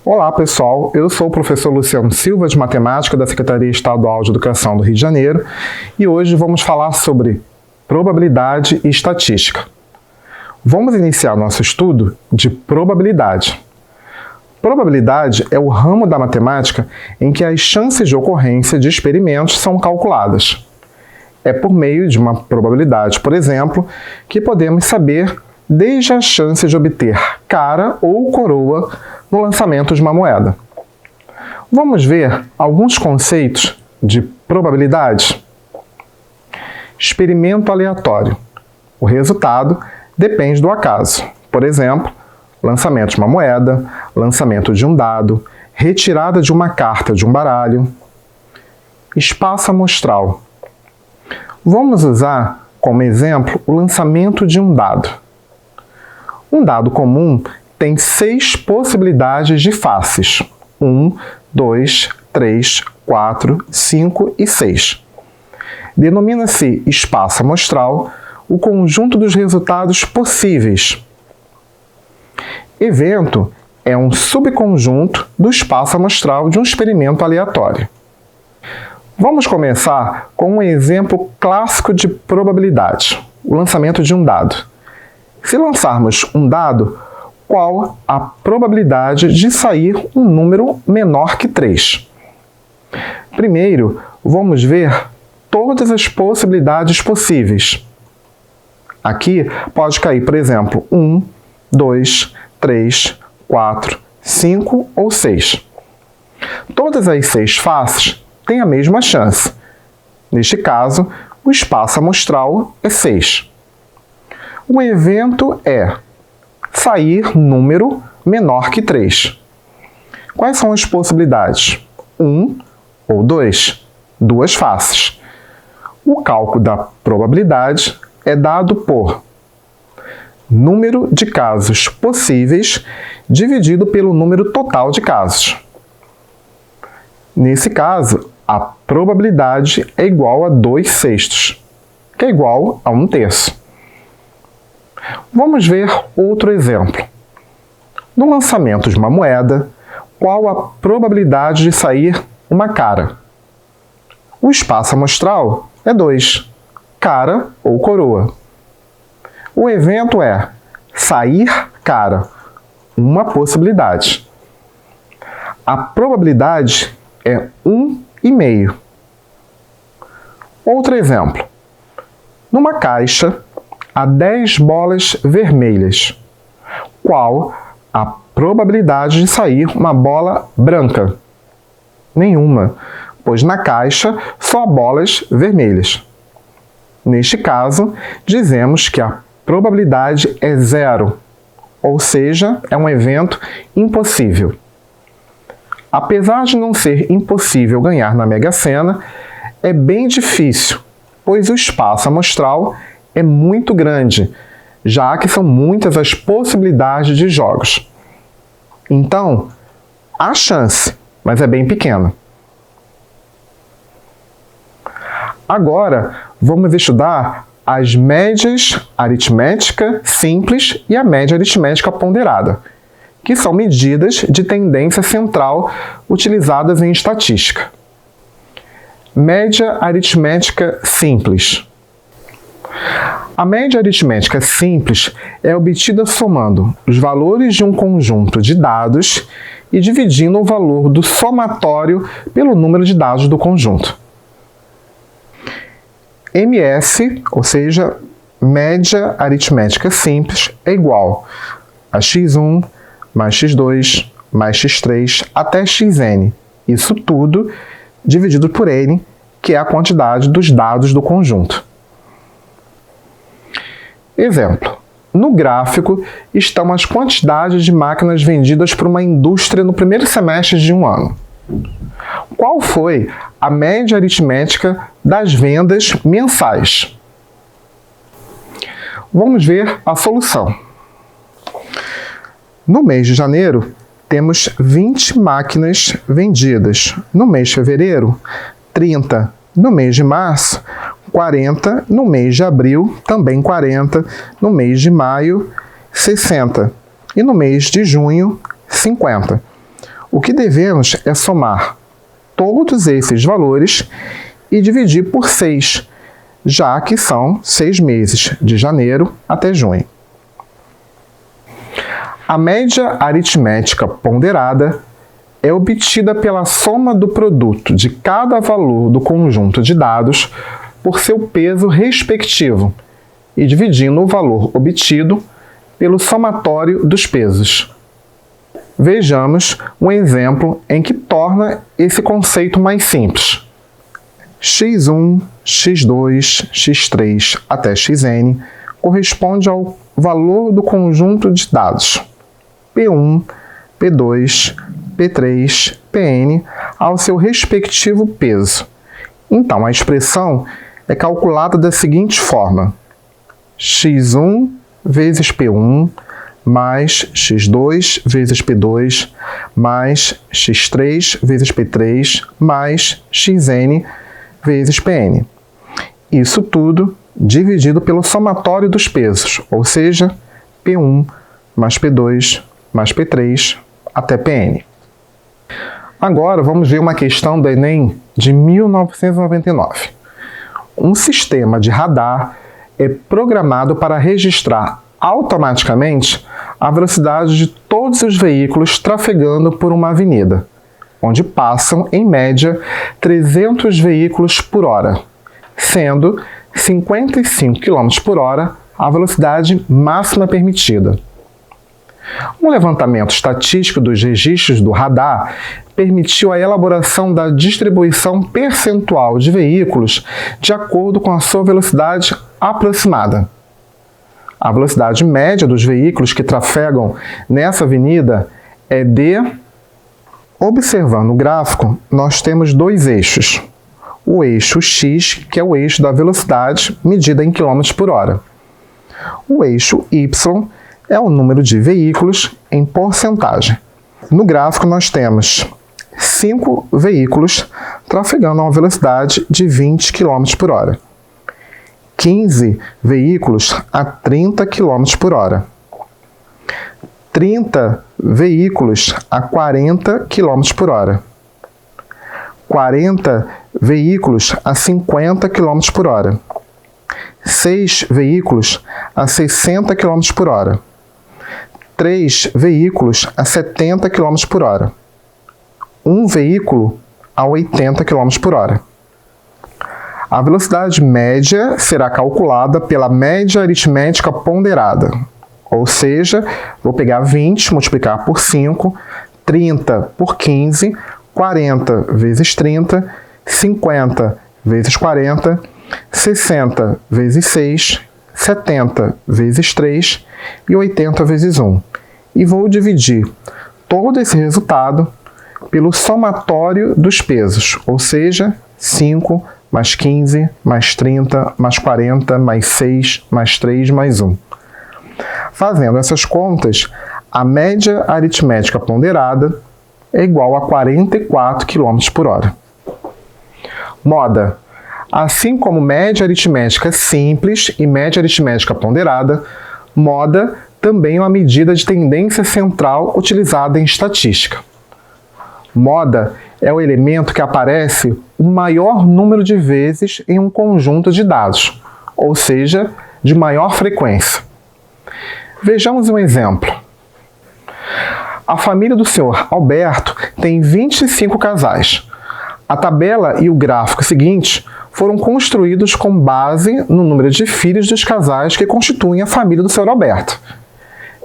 Olá pessoal, eu sou o professor Luciano Silva de Matemática da Secretaria Estadual de Educação do Rio de Janeiro e hoje vamos falar sobre probabilidade e estatística. Vamos iniciar nosso estudo de probabilidade. Probabilidade é o ramo da matemática em que as chances de ocorrência de experimentos são calculadas. É por meio de uma probabilidade, por exemplo, que podemos saber desde as chances de obter cara ou coroa no lançamento de uma moeda. Vamos ver alguns conceitos de probabilidade. Experimento aleatório. O resultado depende do acaso. Por exemplo, lançamento de uma moeda, lançamento de um dado, retirada de uma carta de um baralho. Espaço amostral. Vamos usar como exemplo o lançamento de um dado. Um dado comum tem 6 possibilidades de faces. 1, 2, 3, 4, 5 e 6. Denomina-se espaço amostral o conjunto dos resultados possíveis. Evento é um subconjunto do espaço amostral de um experimento aleatório. Vamos começar com um exemplo clássico de probabilidade, o lançamento de um dado. Se lançarmos um dado, qual a probabilidade de sair um número menor que 3? Primeiro, vamos ver todas as possibilidades possíveis. Aqui pode cair, por exemplo, 1, 2, 3, 4, 5 ou 6. Todas as 6 faces têm a mesma chance. Neste caso, o espaço amostral é 6. O evento é sair número menor que 3. Quais são as possibilidades? 1 ou 2, duas faces. O cálculo da probabilidade é dado por número de casos possíveis dividido pelo número total de casos. Nesse caso, a probabilidade é igual a 2/6, que é igual a 1/3. Vamos ver outro exemplo. No lançamento de uma moeda, qual a probabilidade de sair uma cara? O espaço amostral é 2, cara ou coroa. O evento é sair cara, uma possibilidade. A probabilidade é 1,5. Outro exemplo. Numa caixa, há 10 bolas vermelhas. Qual a probabilidade de sair uma bola branca? Nenhuma, pois na caixa só há bolas vermelhas. Neste caso, dizemos que a probabilidade é 0, ou seja, é um evento impossível. Apesar de não ser impossível ganhar na Mega Sena, é bem difícil, pois o espaço amostral é muito grande, já que são muitas as possibilidades de jogos. Então, há chance, mas é bem pequena. Agora, vamos estudar as médias aritmética simples e a média aritmética ponderada, que são medidas de tendência central utilizadas em estatística. Média aritmética simples. A média aritmética simples é obtida somando os valores de um conjunto de dados e dividindo o valor do somatório pelo número de dados do conjunto. MS, ou seja, média aritmética simples, é igual a x1 mais x2 mais x3 até xn. Isso tudo dividido por n, que é a quantidade dos dados do conjunto. Exemplo. No gráfico estão as quantidades de máquinas vendidas por uma indústria no primeiro semestre de um ano. Qual foi a média aritmética das vendas mensais? Vamos ver a solução. No mês de janeiro, temos 20 máquinas vendidas. No mês de fevereiro, 30. No mês de março, 40, no mês de abril, também 40, no mês de maio, 60 e no mês de junho, 50. O que devemos é somar todos esses valores e dividir por 6, já que são 6 meses, de janeiro até junho. A média aritmética ponderada é obtida pela soma do produto de cada valor do conjunto de dados por seu peso respectivo e dividindo o valor obtido pelo somatório dos pesos. Vejamos um exemplo em que torna esse conceito mais simples. x1, x2, x3 até xn corresponde ao valor do conjunto de dados P1, P2, P3, Pn ao seu respectivo peso. Então, a expressão é calculada da seguinte forma: x1 vezes P1 mais x2 vezes P2 mais x3 vezes P3 mais xn vezes Pn. Isso tudo dividido pelo somatório dos pesos, ou seja, P1 mais P2 mais P3 até Pn. Agora vamos ver uma questão do Enem de 1999. Um sistema de radar é programado para registrar automaticamente a velocidade de todos os veículos trafegando por uma avenida, onde passam, em média, 300 veículos por hora, sendo 55 km por hora a velocidade máxima permitida. Um levantamento estatístico dos registros do radar permitiu a elaboração da distribuição percentual de veículos de acordo com a sua velocidade aproximada. A velocidade média dos veículos que trafegam nessa avenida é de... Observando o gráfico, nós temos dois eixos. O eixo x, que é o eixo da velocidade medida em km por hora. O eixo y é o número de veículos em porcentagem. No gráfico, nós temos 5 veículos trafegando a uma velocidade de 20 km por hora. 15 veículos a 30 km por hora. 30 veículos a 40 km por hora. 40 veículos a 50 km por hora. 6 veículos a 60 km por hora. 3 veículos a 70 km por hora. 1 veículo a 80 km por hora. A velocidade média será calculada pela média aritmética ponderada, ou seja, vou pegar 20, multiplicar por 5, 30 por 15, 40 vezes 30, 50 vezes 40, 60 vezes 6, 70 vezes 3 e 80 vezes 1. E vou dividir todo esse resultado pelo somatório dos pesos, ou seja, 5 mais 15, mais 30, mais 40, mais 6, mais 3, mais 1. Fazendo essas contas, a média aritmética ponderada é igual a 44 km por hora. Moda. Assim como média aritmética simples e média aritmética ponderada, moda também é uma medida de tendência central utilizada em estatística. Moda é o elemento que aparece o maior número de vezes em um conjunto de dados, ou seja, de maior frequência. Vejamos um exemplo. A família do Sr. Alberto tem 25 casais. A tabela e o gráfico seguinte foram construídos com base no número de filhos dos casais que constituem a família do Sr. Alberto.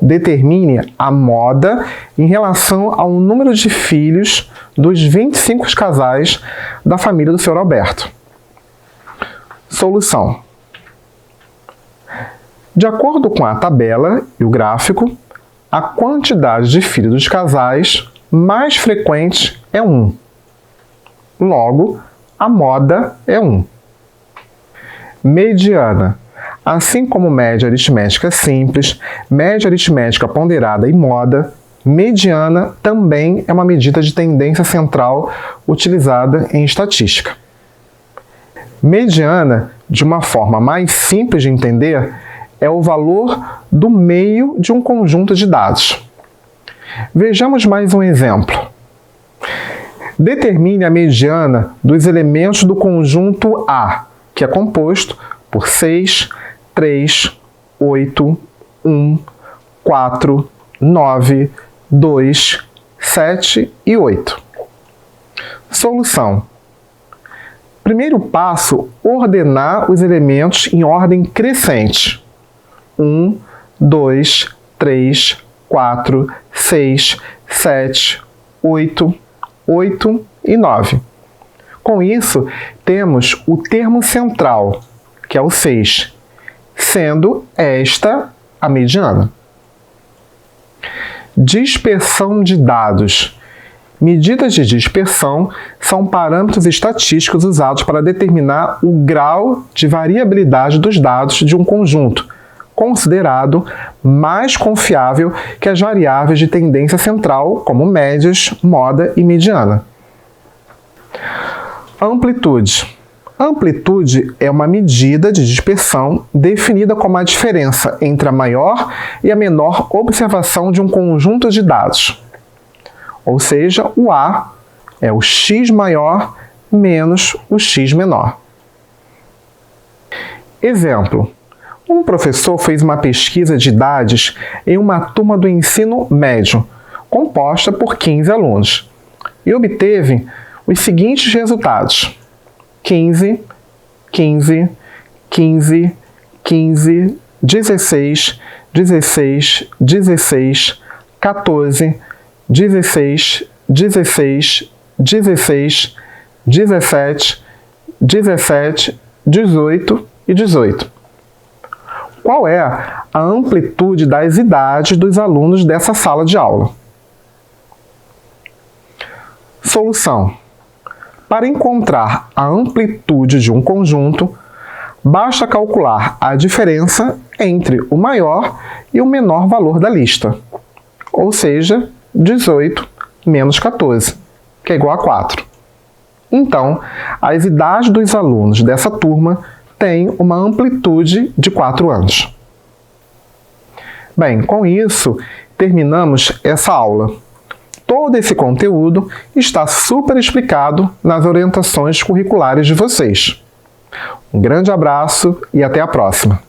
Determine a moda em relação ao número de filhos dos 25 casais da família do Sr. Alberto. Solução. De acordo com a tabela e o gráfico, a quantidade de filhos dos casais mais frequente é 1. Logo, a moda é 1. Mediana. Assim como média aritmética simples, média aritmética ponderada e moda, mediana também é uma medida de tendência central utilizada em estatística. Mediana, de uma forma mais simples de entender, é o valor do meio de um conjunto de dados. Vejamos mais um exemplo. Determine a mediana dos elementos do conjunto A, que é composto por 6, 3, 8, 1, 4, 9, 2, 7 e 8. Solução. Primeiro passo, ordenar os elementos em ordem crescente. 1, 2, 3, 4, 6, 7, 8, 8 e 9. Com isso, temos o termo central, que é o 6, sendo esta a mediana. Dispersão de dados. Medidas de dispersão são parâmetros estatísticos usados para determinar o grau de variabilidade dos dados de um conjunto, considerado mais confiável que as variáveis de tendência central, como médias, moda e mediana. Amplitude. Amplitude é uma medida de dispersão definida como a diferença entre a maior e a menor observação de um conjunto de dados. Ou seja, o A é o x maior menos o x menor. Exemplo. Um professor fez uma pesquisa de idades em uma turma do ensino médio, composta por 15 alunos, e obteve os seguintes resultados: 15, 15, 15, 15, 16, 16, 16, 14, 16, 16, 16, 17, 17, 18 e 18. Qual é a amplitude das idades dos alunos dessa sala de aula? Solução. Para encontrar a amplitude de um conjunto, basta calcular a diferença entre o maior e o menor valor da lista, ou seja, 18 menos 14, que é igual a 4. Então, as idades dos alunos dessa turma têm uma amplitude de 4 anos. Bem, com isso, terminamos essa aula. Todo esse conteúdo está super explicado nas orientações curriculares de vocês. Um grande abraço e até a próxima!